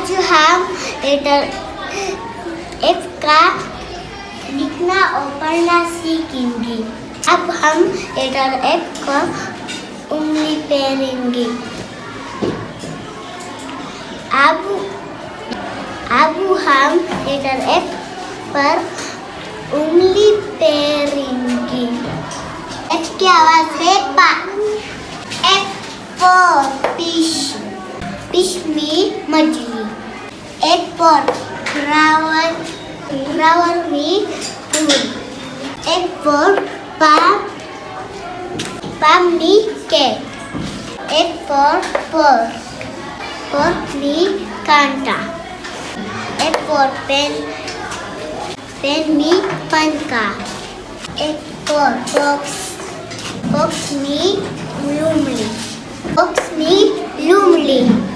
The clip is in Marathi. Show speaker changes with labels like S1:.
S1: आज हम लेटर F का लिखना और पढ़ना सीखेंगे। अब हम लेटर F का उंगली फेरेंगे। अब हम लेटर F पर उंगली फेरेंगे। F की आवाज है पा। F for fish, fish में मछली। F for flower, flower में फूल। F for palm, palm में cat। F for fork, fork में कांटा। F for pen, pen में पंखा। F for box, box में लूमड़ी, box में लूमड़ी।